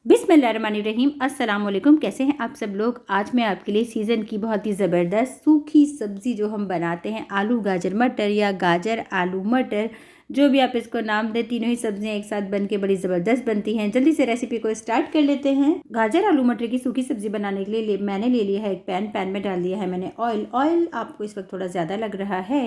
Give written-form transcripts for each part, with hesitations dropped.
बिस्मिल्लाहिर्रहमानिर्रहीम। अस्सलाम वालेकुम। कैसे हैं आप सब लोग। आज मैं आपके लिए सीज़न की बहुत ही ज़बरदस्त सूखी सब्ज़ी जो हम बनाते हैं आलू गाजर मटर या गाजर आलू मटर, जो भी आप इसको नाम दें, तीनों ही सब्जियां एक साथ बन के बड़ी ज़बरदस्त बनती हैं। जल्दी से रेसिपी को स्टार्ट कर लेते हैं। गाजर आलू मटर की सूखी सब्ज़ी बनाने के लिए मैंने ले लिया है एक पैन में डाल दिया है मैंने ऑयल आपको इस वक्त थोड़ा ज़्यादा लग रहा है।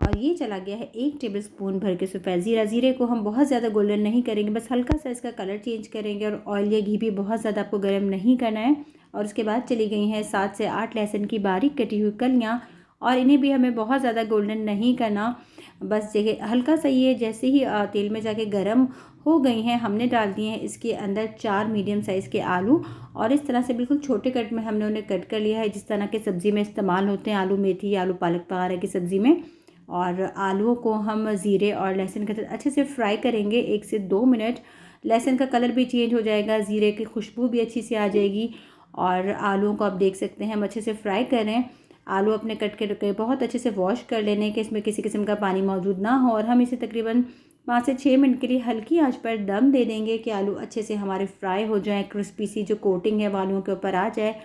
और ये चला गया है 1 टेबलस्पून भर के सफ़ेद ज़ीरा। ज़ीरे को हम बहुत ज़्यादा गोल्डन नहीं करेंगे, बस हल्का सा इसका कलर चेंज करेंगे। और ऑयल या घी भी बहुत ज़्यादा आपको गर्म नहीं करना है। और उसके बाद चली गई हैं 7 से 8 लहसुन की बारीक कटी हुई कलियाँ, और इन्हें भी हमें बहुत ज़्यादा गोल्डन नहीं करना, बस जगह हल्का सा ये जैसे ही तेल में जाके गर्म हो गई हैं, हमने डाल दिए हैं इसके अंदर 4 मीडियम साइज़ के आलू। और इस तरह से बिल्कुल छोटे कट में हमने उन्हें कट कर लिया है, जिस तरह के सब्ज़ी में इस्तेमाल होते हैं, आलू मेथी आलू पालक वगैरह की सब्ज़ी में। और आलूओं को हम ज़ीरे और लहसुन के साथ अच्छे से फ्राई करेंगे 1 से 2 मिनट। लहसुन का कलर भी चेंज हो जाएगा, ज़ीरे की खुशबू भी अच्छी से आ जाएगी। और आलूओं को आप देख सकते हैं हम अच्छे से फ्राई कर रहे हैं। आलू अपने कट के बहुत अच्छे से वॉश कर लेने कि इसमें किसी किस्म का पानी मौजूद ना हो। और हम इसे तकरीबन 5 से 6 मिनट के लिए हल्की आंच पर दम दे देंगे कि आलू अच्छे से हमारे फ्राई हो जाएं, क्रिस्पी सी जो कोटिंग है वो आलूओं के ऊपर आ जाए।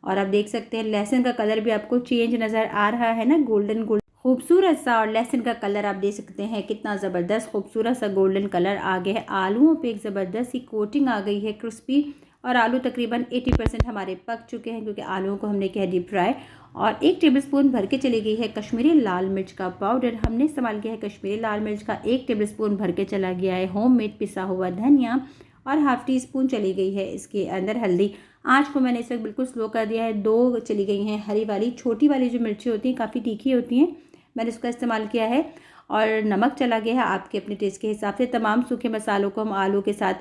और आप देख सकते हैं लहसुन का कलर भी आपको चेंज नज़र आ रहा है ना, गोल्डन गोल्डन खूबसूरत सा। और लहसुन का कलर आप देख सकते हैं कितना ज़बरदस्त खूबसूरत सा गोल्डन कलर आ गया है। आलूओं पे एक ज़बरदस्त सी कोटिंग आ गई है क्रिस्पी। और आलू तकरीबन 80% हमारे पक चुके हैं, क्योंकि आलूओं को हमने किया डीप फ्राई। और 1 टेबलस्पून भर के चली गई है कश्मीरी लाल मिर्च का पाउडर। हमने इस्तेमाल किया है कश्मीरी लाल मिर्च का 1 टेबलस्पून भर के चला गया है होममेड पिसा हुआ धनिया। और हाफ़ टी स्पून चली गई है इसके अंदर हल्दी। आँच को मैंने इस वक्त बिल्कुल स्लो कर दिया है। 2 चली गई हैं हरी वाली छोटी वाली जो मिर्ची होती हैं, काफ़ी तीखी होती हैं, मैंने इसका इस्तेमाल किया है। और नमक चला गया है आपके अपने टेस्ट के हिसाब से। तमाम सूखे मसालों को हम आलू के साथ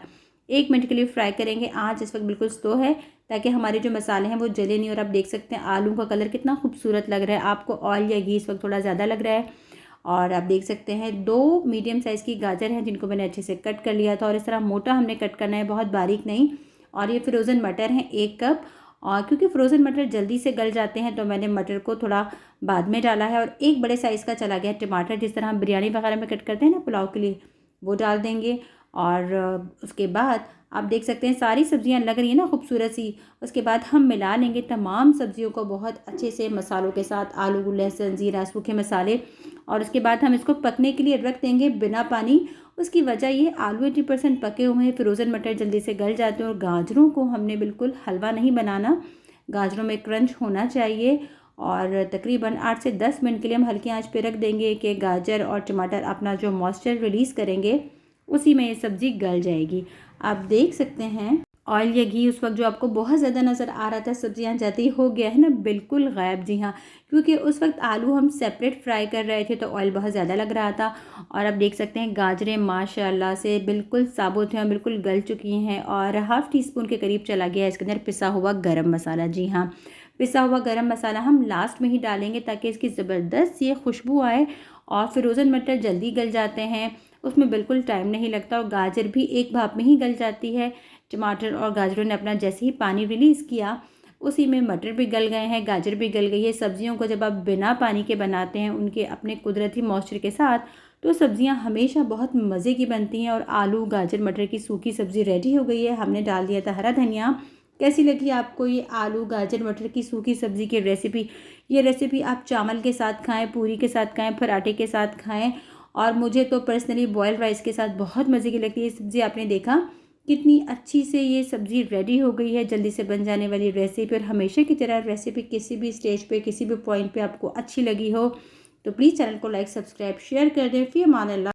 1 मिनट के लिए फ्राई करेंगे। आँच इस वक्त बिल्कुल स्लो है, ताकि हमारे जो मसाले हैं वो जले नहीं। और आप देख सकते हैं आलू का कलर कितना खूबसूरत लग रहा है। आपको ऑयल या घी इस वक्त थोड़ा ज़्यादा लग रहा है। और आप देख सकते हैं 2 मीडियम साइज़ की गाजर हैं, जिनको मैंने अच्छे से कट कर लिया था। और इस तरह मोटा हमने कट करना है, बहुत बारीक नहीं। और ये फ्रोज़न मटर हैं 1 कप। और क्योंकि फ्रोज़न मटर जल्दी से गल जाते हैं, तो मैंने मटर को थोड़ा बाद में डाला है। और 1 बड़े साइज़ का चला गया टमाटर, जिस तरह हम बिरयानी वगैरह में कट करते हैं ना पुलाव के लिए, वो डाल देंगे। और उसके बाद आप देख सकते हैं सारी सब्जियां लग रही हैं ना खूबसूरत सी। उसके बाद हम मिला लेंगे तमाम सब्जियों को बहुत अच्छे से मसालों के साथ, आलू लहसुन ज़ीरा सूखे मसाले। और उसके बाद हम इसको पकने के लिए रख देंगे बिना पानी। उसकी वजह ये आलू 80% पके हुए हैं, फ्रोज़न मटर जल्दी से गल जाते हैं। और गाजरों को हमने बिल्कुल हलवा नहीं बनाना, गाजरों में क्रंच होना चाहिए। और तकरीबन 8 से 10 मिनट के लिए हम हल्की आंच पे रख देंगे कि गाजर और टमाटर अपना जो मॉइस्चर रिलीज़ करेंगे, उसी में ये सब्ज़ी गल जाएगी। आप देख सकते हैं ऑयल या घी उस वक्त जो आपको बहुत ज़्यादा नज़र आ रहा था सब्जियां जाती हो गया है ना बिल्कुल गायब। जी हाँ, क्योंकि उस वक्त आलू हम सेपरेट फ्राई कर रहे थे, तो ऑयल बहुत ज़्यादा लग रहा था। और आप देख सकते हैं गाजरें माशाल्लाह से बिल्कुल साबुत हैं, बिल्कुल गल चुकी हैं। और हाफ़ टी स्पून के करीब चला गया है इसके अंदर पिसा हुआ गरम मसाला। जी हाँ, पिसा हुआ गरम मसाला हम लास्ट में ही डालेंगे, ताकि इसकी ज़बरदस्त ये खुशबू आए। और फ्रोज़न मटर जल्दी गल जाते हैं, उसमें बिल्कुल टाइम नहीं लगता। और गाजर भी एक भाप में ही गल जाती है। टमाटर और गाजरों ने अपना जैसे ही पानी रिलीज़ किया, उसी में मटर भी गल गए हैं, गाजर भी गल गई है। सब्जियों को जब आप बिना पानी के बनाते हैं, उनके अपने कुदरती मॉइस्चर के साथ, तो सब्जियां हमेशा बहुत मज़े की बनती हैं। और आलू गाजर मटर की सूखी सब्ज़ी रेडी हो गई है। हमने डाल दिया था हरा धनिया। कैसी लगी आपको ये आलू गाजर मटर की सूखी सब्ज़ी की रेसिपी। ये रेसिपी आप चावल के साथ खाएँ, पूरी के साथ खाएँ, पराठे के साथ खाएँ। और मुझे तो पर्सनली बॉयल्ड राइस के साथ बहुत मज़े की लगती है ये सब्ज़ी। आपने देखा कितनी अच्छी से ये सब्ज़ी रेडी हो गई है, जल्दी से बन जाने वाली रेसिपी। और हमेशा की तरह रेसिपी किसी भी स्टेज पे किसी भी पॉइंट पे आपको अच्छी लगी हो, तो प्लीज़ चैनल को लाइक सब्सक्राइब शेयर कर दें। फ़ी अमान अल्लाह।